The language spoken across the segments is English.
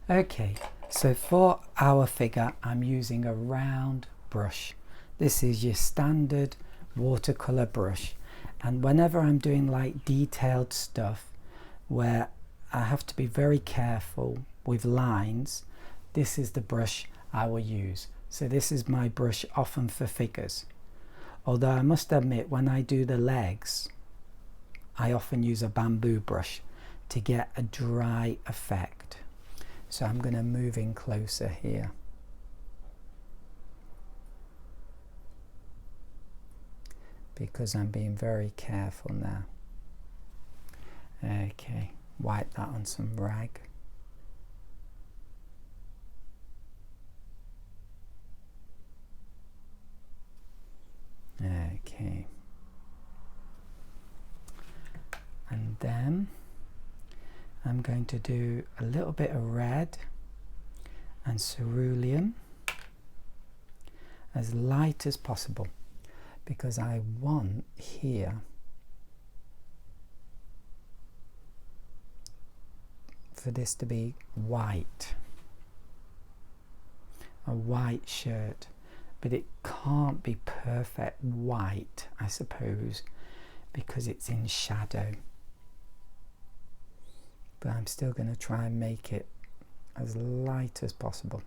Okay, so for our figure I'm using a round brush. This is your standard watercolor brush, and whenever I'm doing like detailed stuff where I have to be very careful with lines, this is the brush I will use. So this is my brush often for figures, although I must admit when I do the legs I often use a bamboo brush to get a dry effect. So I'm going to move in closer here. Because I'm being very careful now. Okay, wipe that on some rag. Okay. And then I'm going to do a little bit of red and cerulean, as light as possible, because I want here for this to be white, a white shirt, but it can't be perfect white, I suppose, because it's in shadow. But I'm still going to try and make it as light as possible.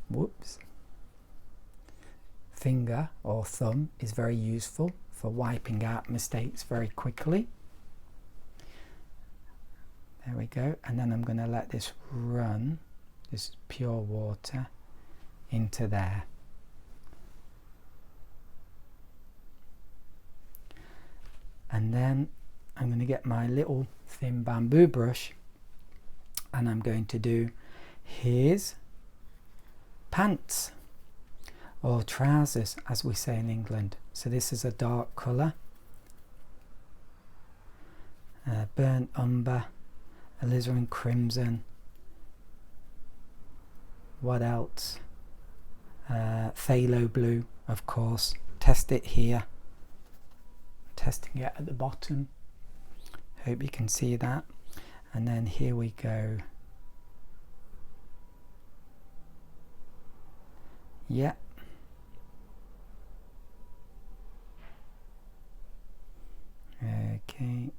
Whoops. Finger or thumb is very useful for wiping out mistakes very quickly. There we go. And then I'm going to let this run, this pure water, into there. And then I'm going to get my little thin bamboo brush and I'm going to do his pants, or trousers as we say in England. So this is a dark colour, burnt umber, alizarin crimson, what else, phthalo blue, of course. Test it here, testing it at the bottom, hope you can see that. And then here we go. Yeah. Okay.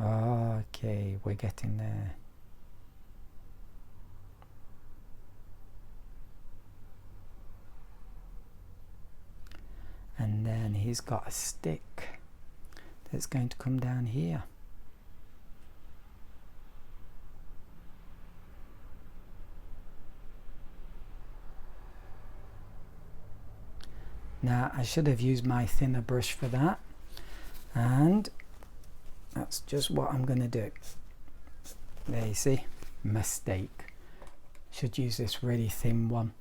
Okay, we're getting there. And then he's got a stick that's going to come down here. Now I should have used my thinner brush for that, and that's just what I'm going to do. There you see, mistake. Should use this really thin one.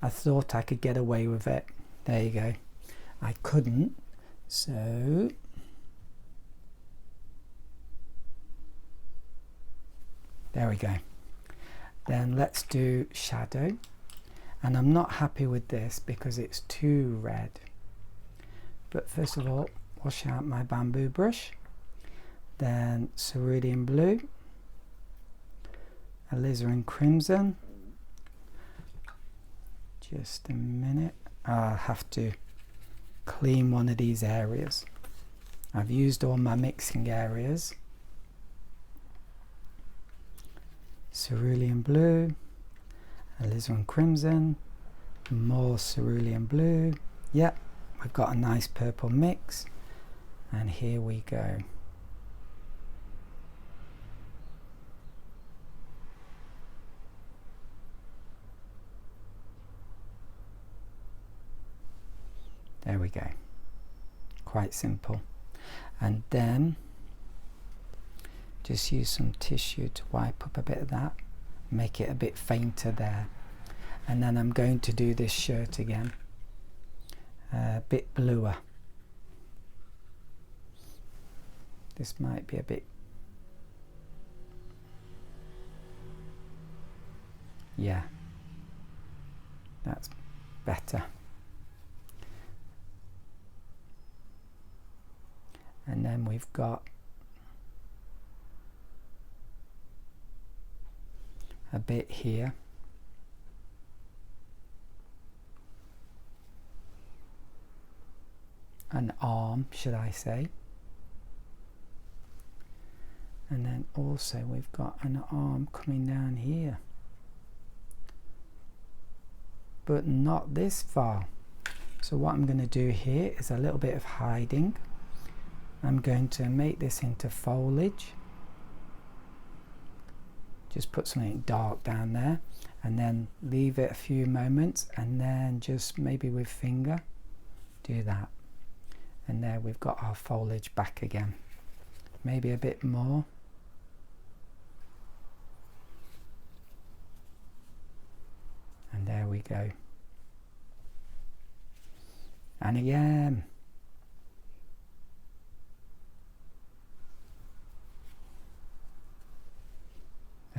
I thought I could get away with it. There you go. I couldn't, so there we go. Then let's do shadow, and I'm not happy with this because it's too red. But first of all, wash out my bamboo brush, then cerulean blue, alizarin crimson. Just a minute, I'll have to clean one of these areas. I've used all my mixing areas. Cerulean blue, alizarin crimson, more cerulean blue. Yep, we've got a nice purple mix, and here we go. There we go. Quite simple. And then just use some tissue to wipe up a bit of that, make it a bit fainter there. And then I'm going to do this shirt again, a bit bluer. This might be a bit Yeah, that's better. And then we've got a bit here. An arm, should I say. And then also we've got an arm coming down here. But not this far. So what I'm going to do here is a little bit of hiding. I'm going to make this into foliage. Just put something dark down there and then leave it a few moments, and then just maybe with finger do that. And there we've got our foliage back again. Maybe a bit more. And there we go. And again.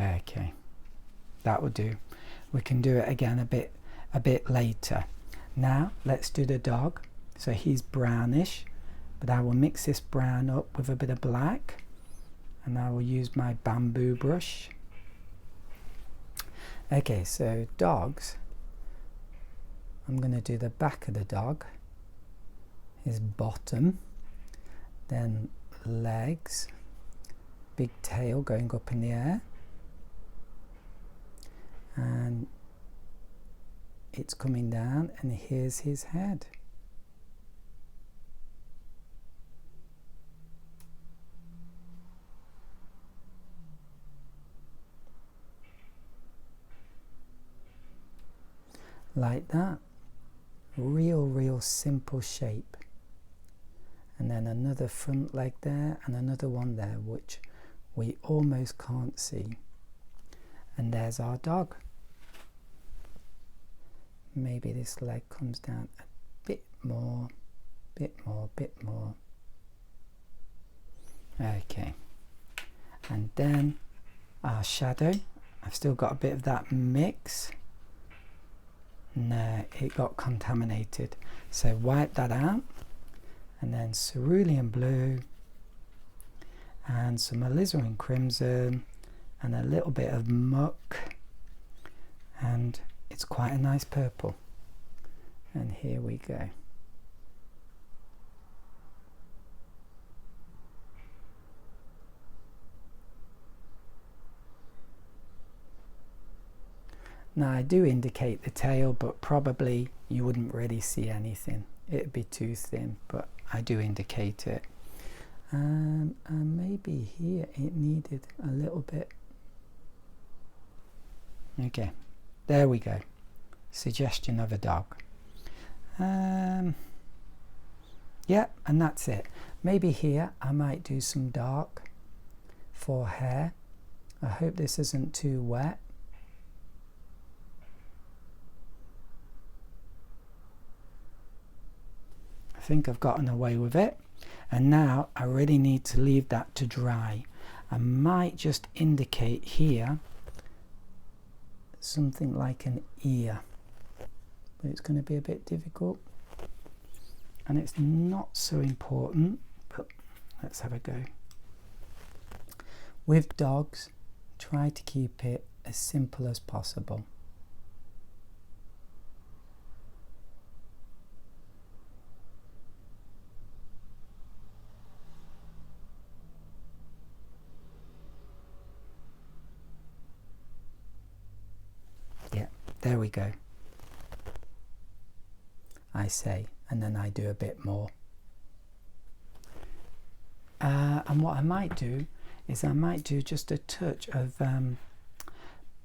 Okay, that will do. We can do it again a bit later. Now let's do the dog. So he's brownish, but I will mix this brown up with a bit of black, and I will use my bamboo brush. Okay, so dogs, I'm going to do the back of the dog, his bottom, then legs, big tail going up in the air, and it's coming down, and here's his head. Like that. Real simple shape. And then another front leg there and another one there, which we almost can't see. And there's our dog. Maybe this leg comes down a bit more, bit more. Okay. And then our shadow. I've still got a bit of that mix. No, it got contaminated. So wipe that out. And then cerulean blue. And some alizarin crimson. And a little bit of muck, and it's quite a nice purple. And here we go. Now I do indicate the tail, but probably you wouldn't really see anything. It'd be too thin, but I do indicate it. And maybe here it needed a little bit. Okay, there we go. Suggestion of a dog. Yeah, and that's it. Maybe here I might do some dark for hair. I hope this isn't too wet. I think I've gotten away with it. And now I really need to leave that to dry. I might just indicate here something like an ear, but it's going to be a bit difficult, and it's not so important, but let's have a go. With dogs, try to keep it as simple as possible. There we go. I say, and then I do a bit more. And what I might do is I might do just a touch of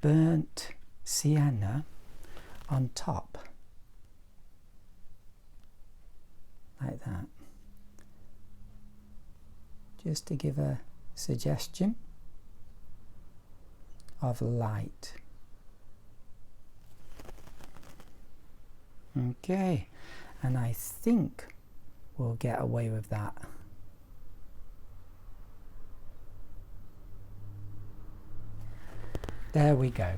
burnt sienna on top. Like that. Just to give a suggestion of light. Okay, and I think we'll get away with that. There we go.